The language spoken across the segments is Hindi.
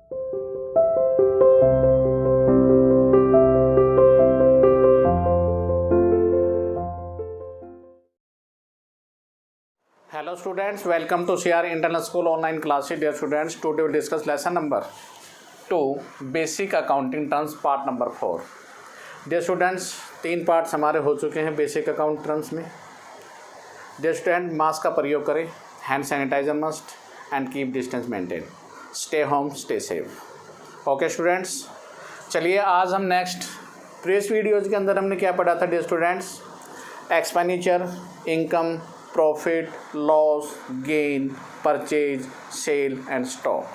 Hello students, welcome to CR Internal School online classes. Dear students, today we will discuss lesson number 2, basic accounting terms, part number 4. Dear students, 3 parts हमारे हो चुके हैं बेसिक अकाउंट टर्म्स में. Dear student, मास्क का प्रयोग करें, hand sanitiser must and keep distance maintain. Stay home, stay safe. Okay students, चलिए आज हम नेक्स्ट प्रीवियस वीडियोज़ के अंदर हमने क्या पढ़ा था. Dear students, expenditure, income, profit, loss, gain, purchase, sale and stock.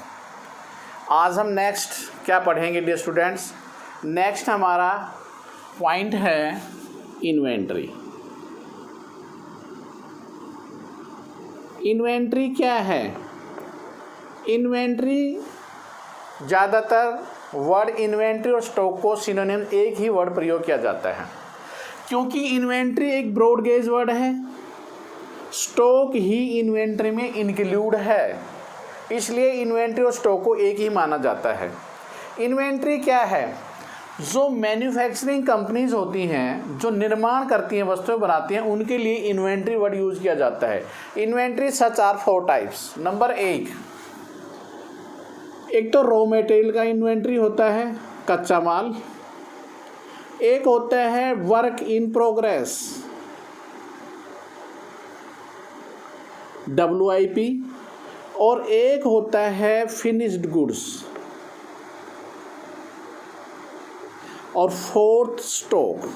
आज हम नेक्स्ट क्या पढ़ेंगे डियर स्टूडेंट्स. नेक्स्ट हमारा पॉइंट है इन्वेंट्री. इन्वेंट्री क्या है. इन्वेंट्री ज़्यादातर वर्ड इन्वेंट्री और स्टॉक को सिनोनिम एक ही वर्ड प्रयोग किया जाता है, क्योंकि इन्वेंट्री एक ब्रॉड गेज वर्ड है. स्टॉक ही इन्वेंट्री में इंक्लूड है, इसलिए इन्वेंट्री और स्टॉक को एक ही माना जाता है. इन्वेंट्री क्या है. जो मैन्युफैक्चरिंग कंपनीज होती हैं, जो निर्माण करती हैं, वस्तुएं बनाती हैं, उनके लिए इन्वेंट्री वर्ड यूज़ किया जाता है. Inventory such are 4 types. Number 1, एक तो रॉ मटेरियल का इन्वेंट्री होता है, कच्चा माल. एक होता है वर्क इन प्रोग्रेस, WIP. और एक होता है फिनिश्ड गुड्स. और 4th स्टॉक.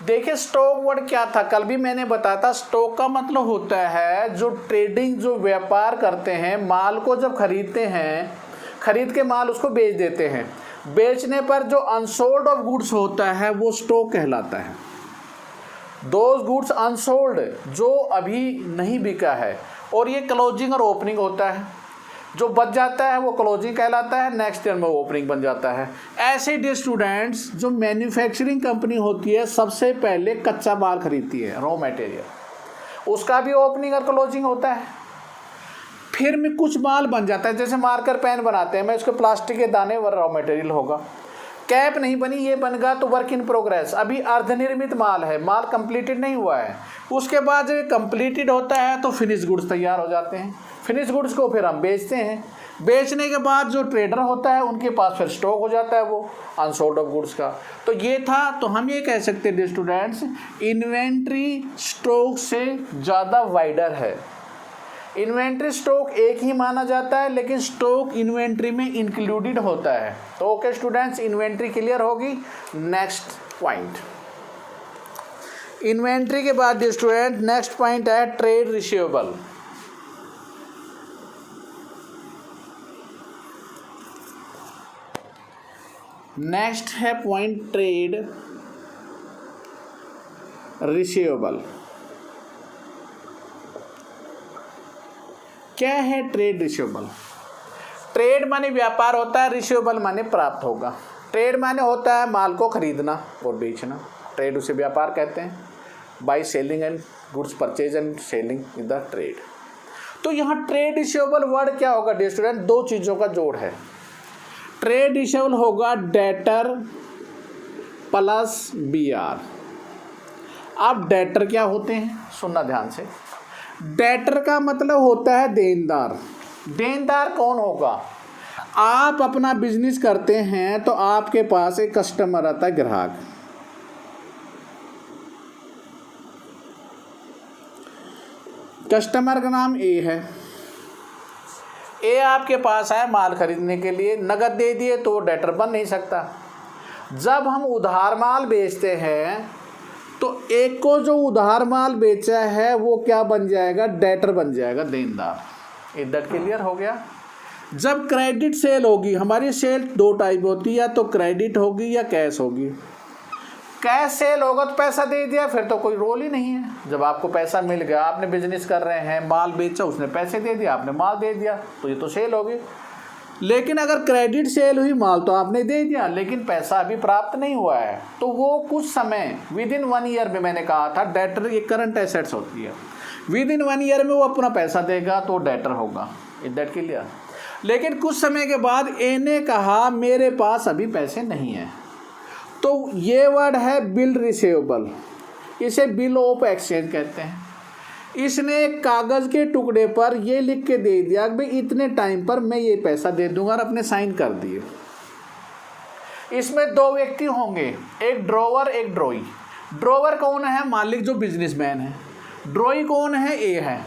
देखिए स्टॉक वर्ड क्या था, कल भी मैंने बताया था. स्टॉक का मतलब होता है जो ट्रेडिंग, जो व्यापार करते हैं, माल को जब खरीदते हैं, खरीद के माल उसको बेच देते हैं, बेचने पर जो अनसोल्ड ऑफ गुड्स होता है वो स्टॉक कहलाता है. दोज गुड्स अनसोल्ड, जो अभी नहीं बिका है. और ये क्लोजिंग और ओपनिंग होता है. जो बच जाता है वो क्लोजिंग कहलाता है, नेक्स्ट ईयर में ओपनिंग बन जाता है. ऐसे डियर स्टूडेंट्स, जो मैन्युफैक्चरिंग कंपनी होती है सबसे पहले कच्चा माल खरीदती है, रॉ मटेरियल. उसका भी ओपनिंग और क्लोजिंग होता है. फिर में कुछ माल बन जाता है, जैसे मार्कर पेन बनाते हैं, मैं उसके प्लास्टिक के दाने व रॉ मटेरियल होगा. कैप नहीं बनी, ये बन गया तो वर्क इन प्रोग्रेस, अभी अर्धनिर्मित माल है, माल कंप्लीटेड नहीं हुआ है. उसके बाद जब कंप्लीटेड होता है तो फिनिश गुड्स तैयार हो जाते हैं. फिनिश गुड्स को फिर हम बेचते हैं. बेचने के बाद जो ट्रेडर होता है उनके पास फिर स्टॉक हो जाता है वो अनसोल्ड ऑफ गुड्स का. तो ये था. तो हम ये कह सकते हैं स्टूडेंट्स, इन्वेंट्री स्टॉक से ज़्यादा वाइडर है. इन्वेंट्री स्टॉक एक ही माना जाता है, लेकिन स्टॉक इन्वेंट्री में इंक्लूडेड होता है. तो ओके स्टूडेंट्स, इन्वेंट्री क्लियर होगी. नेक्स्ट पॉइंट, इन्वेंट्री के बाद स्टूडेंट नेक्स्ट पॉइंट है ट्रेड रिसीवेबल. नेक्स्ट है पॉइंट ट्रेड रिसीवेबल. क्या है ट्रेड रिसीवेबल. ट्रेड माने व्यापार होता है, रिसीवेबल माने प्राप्त होगा. ट्रेड माने होता है माल को खरीदना और बेचना. ट्रेड उसे व्यापार कहते हैं. By selling and goods, purchase and selling in the trade. तो यहाँ ट्रेड रिसीवेबल वर्ड क्या होगा डियर स्टूडेंट, 2 चीज़ों का जोड़ है. ट्रेड रिसीवेबल होगा डेटर प्लस BR. अब डेटर क्या होते हैं, सुनना ध्यान से. डेटर का मतलब होता है देनदार. देनदार कौन होगा. आप अपना बिजनेस करते हैं तो आपके पास एक कस्टमर आता है, ग्राहक. कस्टमर का नाम ए है. ए आपके पास आया माल खरीदने के लिए, नगद दे दिए तो डेटर बन नहीं सकता. जब हम उधार माल बेचते हैं तो एक को जो उधार माल बेचा है वो क्या बन जाएगा, डेटर बन जाएगा, देनदार. इज दैट क्लियर हो गया. जब क्रेडिट सेल होगी, हमारी सेल 2 टाइप होती है, या तो क्रेडिट होगी या कैश होगी. कैश सेल होगा तो पैसा दे दिया, फिर तो कोई रोल ही नहीं है. जब आपको पैसा मिल गया, आपने बिजनेस कर रहे हैं, माल बेचा, उसने पैसे दे दिया, आपने माल दे दिया, तो ये तो सेल होगी. लेकिन अगर क्रेडिट सेल हुई, माल तो आपने दे दिया लेकिन पैसा अभी प्राप्त नहीं हुआ है, तो वो कुछ समय विद इन 1 ईयर में, मैंने कहा था डेटर ये करंट एसेट्स होती है. विद इन 1 ईयर में वो अपना पैसा देगा तो डेटर होगा। Is that clear? लेकिन कुछ समय के बाद ए ने कहा मेरे पास अभी पैसे नहीं हैं, तो ये वर्ड है बिल रिसीवेबल, इसे बिल ऑफ एक्सचेंज कहते हैं। इसने एक कागज़ के टुकड़े पर ये लिख के दे दिया कि भाई इतने टाइम पर मैं ये पैसा दे दूंगा और अपने साइन कर दिए। इसमें 2 व्यक्ति होंगे, एक ड्रॉवर एक ड्रॉई। ड्रॉवर कौन है? मालिक जो बिजनेसमैन है। ड्रॉई कौन है? ए है।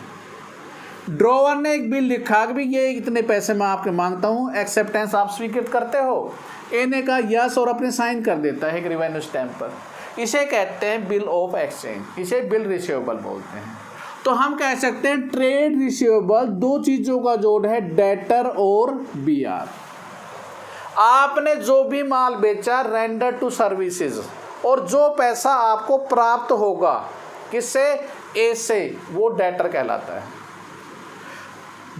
ड्रॉवर ने एक बिल लिखा कि भाई ये इतने पैसे मैं आपके मांगता हूँ, एक्सेप्टेंस आप स्वीकृत करते हो? ए ने कहा यस और अपने साइन कर देता है एक रेवेन्यू स्टैम्प पर। इसे कहते हैं बिल ऑफ एक्सचेंज, इसे बिल रिसीवेबल बोलते हैं। तो हम कह सकते हैं ट्रेड रिसीवेबल 2 चीज़ों का जोड़ है, डेटर और बीआर। आपने जो भी माल बेचा रेंडर टू सर्विसेज, और जो पैसा आपको प्राप्त होगा किससे? ए से, वो डेटर कहलाता है।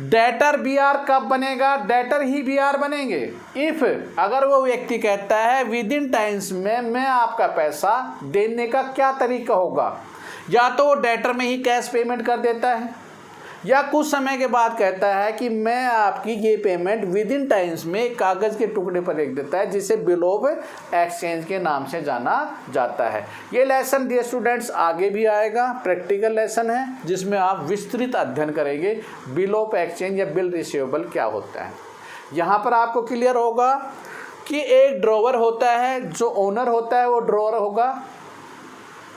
डेटर बीआर कब बनेगा? डेटर ही बीआर बनेंगे इफ अगर वो व्यक्ति कहता है विद इन टाइम्स में मैं आपका पैसा देने का क्या तरीका होगा, या तो वो डेटर में ही कैश पेमेंट कर देता है, या कुछ समय के बाद कहता है कि मैं आपकी ये पेमेंट विद इन टाइम्स में कागज़ के टुकड़े पर लिख देता है, जिसे बिल ऑफ एक्सचेंज के नाम से जाना जाता है। ये लेसन डियर स्टूडेंट्स आगे भी आएगा, प्रैक्टिकल लेसन है जिसमें आप विस्तृत अध्ययन करेंगे बिल ऑफ एक्सचेंज या बिल रिसीवेबल क्या होता है। यहाँ पर आपको क्लियर होगा कि एक ड्रॉवर होता है, जो ओनर होता है वो ड्रॉवर होगा।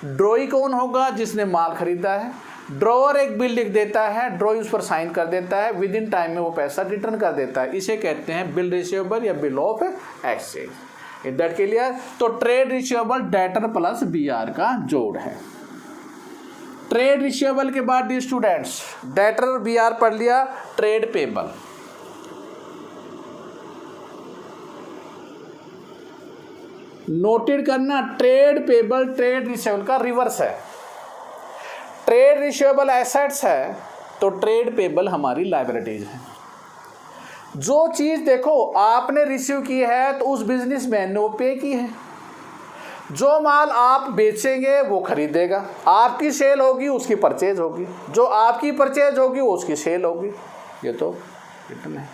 ड्रॉई कौन होगा? जिसने माल खरीदा है। ड्रॉवर एक बिल लिख देता है, ड्रॉई उस पर साइन कर देता है, विद इन टाइम में वो पैसा रिटर्न कर देता है। इसे कहते हैं बिल रिसीवेबल या bill of exchange. Is that clear? तो trade receivable debtor plus BR का जोड़ है। ट्रेड रिसीवेबल के बाद डी स्टूडेंट्स डेटर और बीआर पढ़ लिया। ट्रेड पेबल, नोटेड करना, ट्रेड पेबल ट्रेड रिसीवेबल का रिवर्स है। ट्रेड रिसीवेबल एसेट्स है तो ट्रेड पेबल हमारी लायबिलिटीज है। जो चीज़ देखो आपने रिसीव की है तो उस बिजनेसमैन ने वो पे की है। जो माल आप बेचेंगे वो खरीदेगा, आपकी सेल होगी उसकी परचेज होगी, जो आपकी परचेज होगी वो उसकी सेल होगी। ये तो इतना है।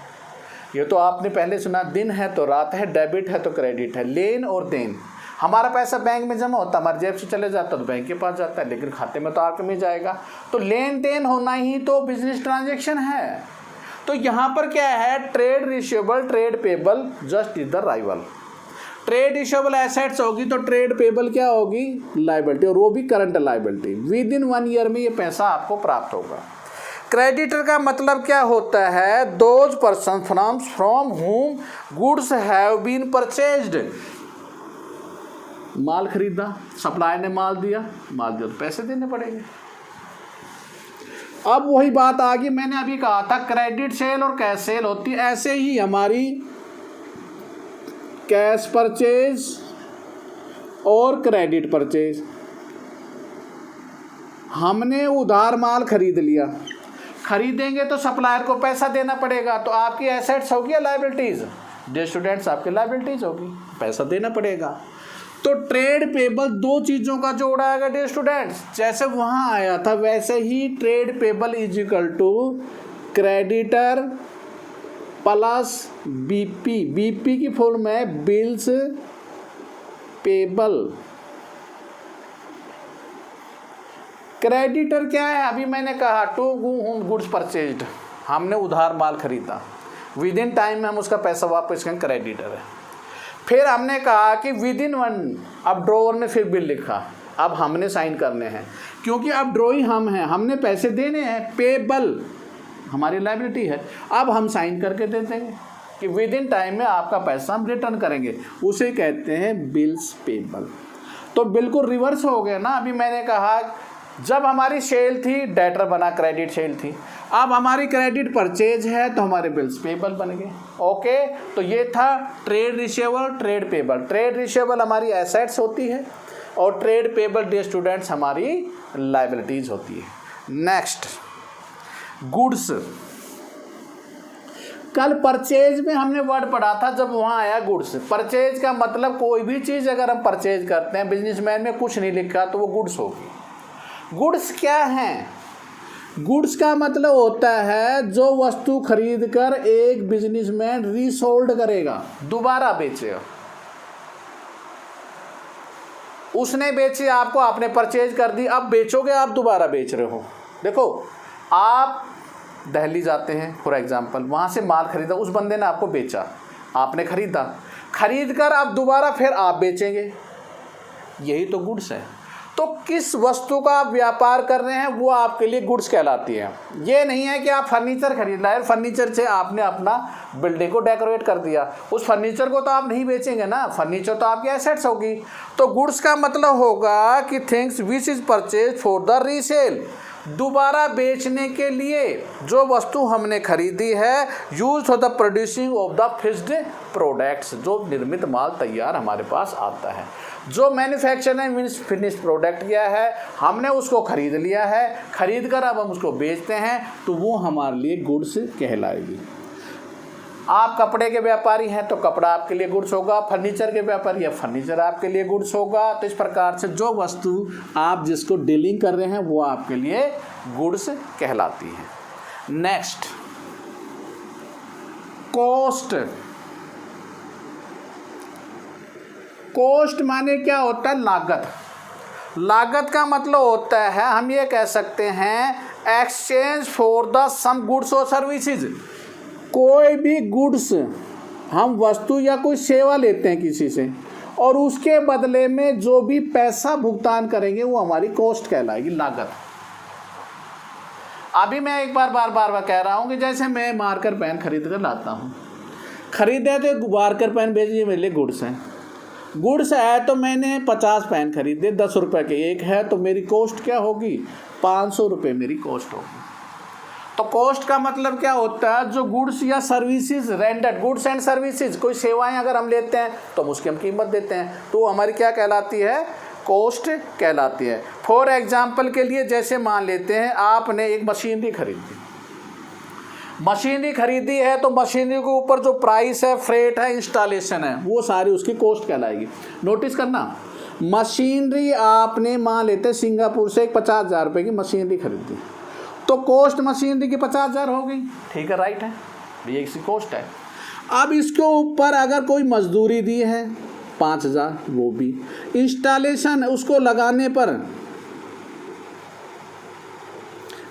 ये तो आपने पहले सुना, दिन है तो रात है, डेबिट है तो क्रेडिट है, लेन और देन। हमारा पैसा बैंक में जमा होता, हमारे जेब से चले जाता तो बैंक के पास जाता है, लेकिन खाते में तो आपके में जाएगा। तो लेन देन होना ही तो बिजनेस ट्रांजैक्शन है। तो यहाँ पर क्या है? Trade receivable trade payable just is the rival. Trade receivable assets होगी तो ट्रेड पेबल क्या होगी? लायबिलिटी, और वो भी current liability. With in 1 year में ये पैसा आपको प्राप्त होगा। क्रेडिटर का मतलब क्या होता है? Those person from whom goods have been purchased. माल खरीदा, सप्लायर ने माल दिया तो पैसे देने पड़ेंगे। अब वही बात आ गई, मैंने अभी कहा था क्रेडिट सेल और कैश सेल होती है। ऐसे ही हमारी कैश परचेज और क्रेडिट परचेज, हमने उधार माल खरीद लिया, खरीदेंगे तो सप्लायर को पैसा देना पड़ेगा, तो आपकी एसेट्स होगी या लायबिलिटीज? डियर स्टूडेंट्स आपकी लायबिलिटीज होगी, पैसा देना पड़ेगा। तो ट्रेड पेबल 2 चीज़ों का जोड़ आएगा डियर स्टूडेंट्स। जैसे वहाँ आया था वैसे ही trade payable is equal to creditor plus BP. BP की फॉर्म है बिल्स पेबल। क्रेडिटर क्या है? अभी मैंने कहा टू गुड्स परचेज्ड, हमने उधार माल खरीदा, विद इन टाइम में हम उसका पैसा वापस करें, क्रेडिटर है। फिर हमने कहा कि विद इन 1, अब ड्रॉवर ने फिर बिल लिखा, अब हमने साइन करने हैं, क्योंकि अब ड्रॉई हम हैं, हमने पैसे देने हैं। पेबल हमारी लायबिलिटी है, अब हम साइन करके दे देंगे कि विद इन टाइम में आपका पैसा हम रिटर्न करेंगे, उसे कहते हैं बिल्स पेबल। तो बिल्कुल रिवर्स हो गया ना। अभी मैंने कहा जब हमारी सेल थी डेटर बना, क्रेडिट सेल थी, अब हमारी क्रेडिट परचेज है तो हमारे बिल्स पेबल बन गए। ओके, तो ये था trade receivable trade payable. Trade receivable हमारी एसेट्स होती है और ट्रेड पेबल डियर स्टूडेंट्स हमारी लायबिलिटीज होती है। Next goods. कल परचेज में हमने वर्ड पढ़ा था, जब वहाँ आया गुड्स। परचेज का मतलब कोई भी चीज़ अगर हम परचेज करते हैं, बिजनेसमैन में कुछ नहीं लिखा तो वो गुड्स होगी। गुड्स क्या हैं? गुड्स का मतलब होता है जो वस्तु खरीद कर एक बिजनेसमैन रीसोल्ड करेगा, दोबारा बेचेगा। उसने बेची आपको, आपने परचेज कर दी, अब बेचोगे, आप दोबारा बेच रहे हो। देखो, आप दिल्ली जाते हैं फॉर एग्जांपल, वहाँ से माल खरीदा, उस बंदे ने आपको बेचा, आपने खरीदा, खरीद कर अब दोबारा फिर आप बेचेंगे, यही तो गुड्स है। तो किस वस्तु का आप व्यापार कर रहे हैं वो आपके लिए गुड्स कहलाती है। ये नहीं है कि आप फर्नीचर खरीद लाए, फर्नीचर से आपने अपना बिल्डिंग को डेकोरेट कर दिया, उस फर्नीचर को तो आप नहीं बेचेंगे ना, फर्नीचर तो आपकी एसेट्स होगी। तो गुड्स का मतलब होगा कि things which is purchase for the resale, दोबारा बेचने के लिए जो वस्तु हमने खरीदी है, use for the producing of the finished products, जो निर्मित माल तैयार हमारे पास आता है, जो मैन्युफैक्चर ने मीन्स फिनिश्ड प्रोडक्ट किया है, हमने उसको खरीद लिया है, खरीद कर अब हम उसको बेचते हैं, तो वो हमारे लिए गुड्स कहलाएगी। आप कपड़े के व्यापारी हैं तो कपड़ा आपके लिए गुड्स होगा, फर्नीचर के व्यापारी है, फर्नीचर आपके लिए गुड्स होगा। तो इस प्रकार से जो वस्तु आप जिसको डीलिंग कर रहे हैं वो आपके लिए गुड्स कहलाती है। Next, cost. कॉस्ट माने क्या होता है? लागत। लागत का मतलब होता है, हम ये कह सकते हैं, exchange for the sum goods और सर्विसेज। कोई भी गुड्स, हम वस्तु या कोई सेवा लेते हैं किसी से और उसके बदले में जो भी पैसा भुगतान करेंगे वो हमारी कॉस्ट कहलाएगी, लागत। अभी मैं एक बार बार कह रहा हूँ कि जैसे मैं मार्कर पेन खरीद कर लाता हूँ, खरीदे तो मार्कर पेन बेचिए, मेरे लिए गुड्स हैं। गुड्स है तो मैंने 50 पेन खरीदे, 10 रुपये के एक है, तो मेरी कॉस्ट क्या होगी? 500 रुपये मेरी कॉस्ट होगी। तो कॉस्ट का मतलब क्या होता है? जो गुड्स या services rendered, goods and services, कोई सेवाएं अगर हम लेते हैं तो हम उसकी हम कीमत देते हैं, तो हमारी क्या कहलाती है? कॉस्ट कहलाती है। फॉर एग्जांपल के लिए जैसे मान लेते हैं आपने एक मशीनरी खरीदी, मशीनरी खरीदी है तो मशीनरी के ऊपर जो प्राइस है, फ्रेट है, इंस्टॉलेशन है, वो सारी उसकी कॉस्ट कहलाएगी। नोटिस करना, मशीनरी आपने मान लेते सिंगापुर से एक 50,000 रुपये की मशीनरी खरीदी, तो कॉस्ट मशीनरी की 50,000 हो गई, ठीक है, राइट है, ये इसकी कॉस्ट है। अब इसके ऊपर अगर कोई मजदूरी दी है 5,000, वो भी इंस्टॉलेशन, उसको लगाने पर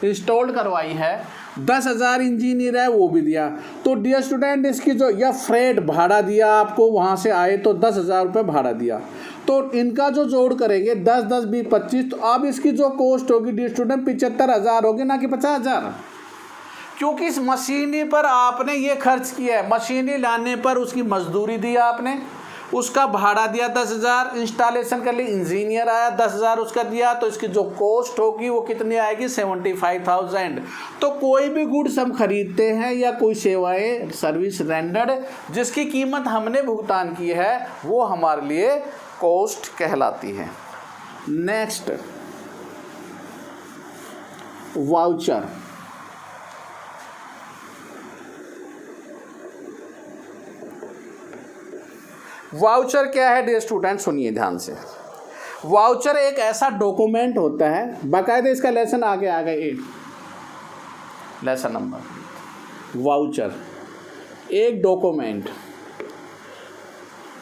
इंस्टॉल करवाई है 10,000, इंजीनियर है वो भी दिया, तो डियर स्टूडेंट इसकी जो या फ्रेट भाड़ा दिया आपको, वहाँ से आए तो 10,000 रुपये भाड़ा दिया, तो इनका जो जोड़ करेंगे 10, 10, 20, 25, तो अब इसकी जो कॉस्ट होगी डियर स्टूडेंट 75,000 होगी, ना कि 50,000, क्योंकि इस मशीनरी पर आपने ये खर्च किया है। मशीनरी लाने पर उसकी मजदूरी दी आपने, उसका भाड़ा दिया 10,000, इंस्टॉलेशन के लिए इंजीनियर आया 10,000 उसका दिया, तो इसकी जो कॉस्ट होगी वो कितनी आएगी? 75,000। तो कोई भी गुड्स हम खरीदते हैं या कोई सेवाएं, सर्विस रेंडर्ड जिसकी कीमत हमने भुगतान की है, वो हमारे लिए कॉस्ट कहलाती है। Next, voucher. वाउचर क्या है डियर स्टूडेंट? सुनिए ध्यान से। वाउचर एक ऐसा डॉक्यूमेंट होता है, बाकायदे इसका लेसन आगे आ गए, लेसन नंबर। वाउचर एक डॉक्यूमेंट,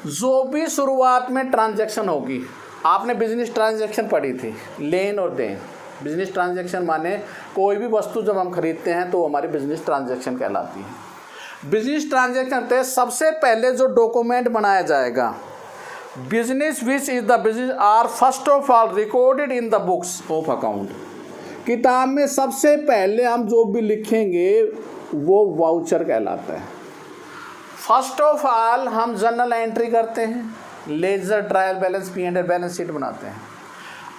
जो भी शुरुआत में ट्रांजैक्शन होगी, आपने बिजनेस ट्रांजैक्शन पढ़ी थी, लेन और देन। बिजनेस ट्रांजैक्शन माने कोई भी वस्तु जब हम खरीदते हैं तो हमारी बिजनेस ट्रांजैक्शन कहलाती है। बिजनेस ट्रांजैक्शन पे सबसे पहले जो डॉक्यूमेंट बनाया जाएगा, business which is the business are first of all recorded in the books of account. किताब में सबसे पहले हम जो भी लिखेंगे वो वाउचर कहलाता है। फर्स्ट ऑफ ऑल हम जर्नल एंट्री करते हैं, ledger, trial balance, P&L balance sheet बनाते हैं।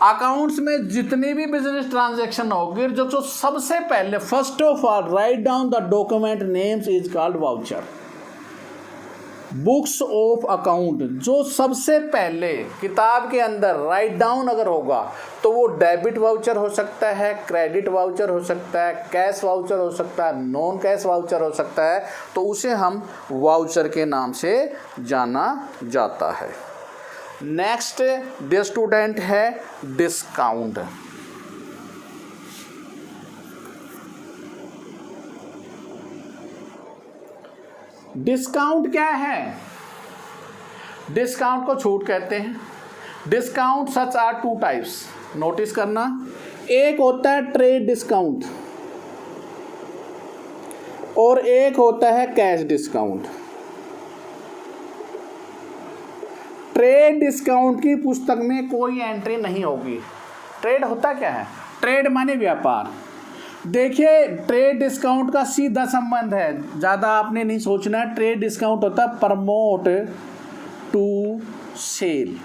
अकाउंट्स में जितनी भी बिजनेस ट्रांजैक्शन होगी, जो सबसे पहले first of all write down the document names is called voucher. Books of account, जो सबसे पहले किताब के अंदर राइट डाउन अगर होगा तो वो डेबिट वाउचर हो सकता है, क्रेडिट वाउचर हो सकता है, कैश वाउचर हो सकता है, नॉन कैश वाउचर हो सकता है, तो उसे हम वाउचर के नाम से जाना जाता है। नेक्स्ट डियर स्टूडेंट है डिस्काउंट। डिस्काउंट क्या है? डिस्काउंट को छूट कहते हैं। Discount such are two types, notice करना। एक होता है ट्रेड डिस्काउंट और एक होता है कैश डिस्काउंट। ट्रेड डिस्काउंट की पुस्तक में कोई एंट्री नहीं होगी। ट्रेड होता क्या है? ट्रेड माने व्यापार। देखिए, ट्रेड डिस्काउंट का सीधा संबंध है, ज़्यादा आपने नहीं सोचना है। ट्रेड डिस्काउंट होता है प्रमोट टू सेल।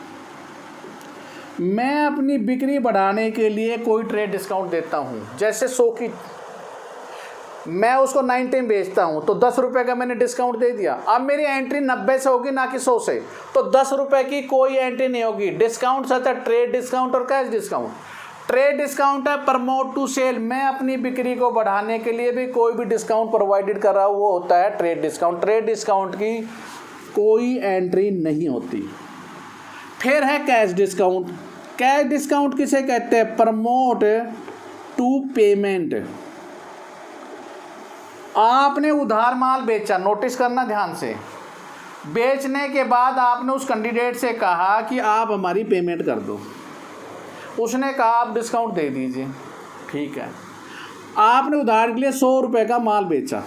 मैं अपनी बिक्री बढ़ाने के लिए कोई ट्रेड डिस्काउंट देता हूँ। जैसे 100 की मैं उसको 90 में बेचता हूँ तो 10 रुपये का मैंने डिस्काउंट दे दिया। अब मेरी एंट्री 90 से होगी ना कि 100 से, तो 10 रुपये की कोई एंट्री नहीं होगी। डिस्काउंट सच है ट्रेड डिस्काउंट और कैश डिस्काउंट। ट्रेड डिस्काउंट है प्रमोट टू सेल, मैं अपनी बिक्री को बढ़ाने के लिए भी कोई भी डिस्काउंट प्रोवाइडेड कर रहा हूँ, वो होता है ट्रेड डिस्काउंट। ट्रेड डिस्काउंट की कोई एंट्री नहीं होती। फिर है कैश डिस्काउंट। कैश डिस्काउंट किसे कहते हैं? Prompt to payment. आपने उधार माल बेचा, नोटिस करना ध्यान से। बेचने के बाद आपने उस कैंडिडेट से कहा कि आप हमारी पेमेंट कर दो। उसने कहा आप डिस्काउंट दे दीजिए, ठीक है। आपने उधार के लिए 100 रुपये का माल बेचा।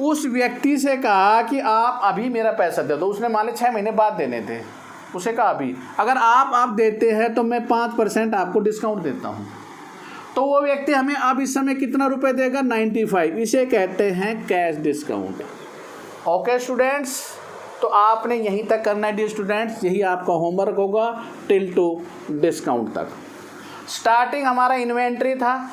उस व्यक्ति से कहा कि आप अभी मेरा पैसा दे दो। उसने मान ली 6 महीने बाद देने थे, उसे कहा अभी अगर आप देते हैं तो मैं 5% आपको डिस्काउंट देता हूँ। तो वो व्यक्ति हमें अब इस समय कितना रुपए देगा? 95। इसे कहते हैं कैश डिस्काउंट। ओके स्टूडेंट्स, तो आपने यहीं तक करना है डियर स्टूडेंट्स, यही आपका होमवर्क होगा टिल टू डिस्काउंट तक। स्टार्टिंग हमारा इन्वेंट्री था।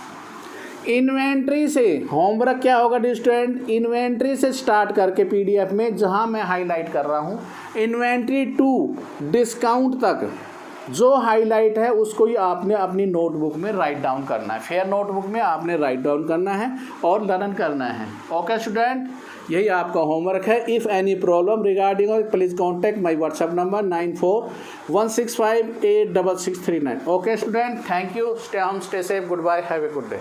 इन्वेंट्री से होमवर्क क्या होगा डियर स्टूडेंट? इन्वेंट्री से स्टार्ट करके पीडीएफ में जहां मैं हाईलाइट कर रहा हूं, इन्वेंट्री टू डिस्काउंट तक जो हाईलाइट है उसको ही आपने अपनी नोटबुक में राइट डाउन करना है। फेयर नोटबुक में आपने राइट डाउन करना है और लर्न करना है। ओके स्टूडेंट, यही आपका होमवर्क है। If any problem regarding please contact my WhatsApp number 9416586639। Okay student, thank you, stay home, stay safe, good bye, have a good day.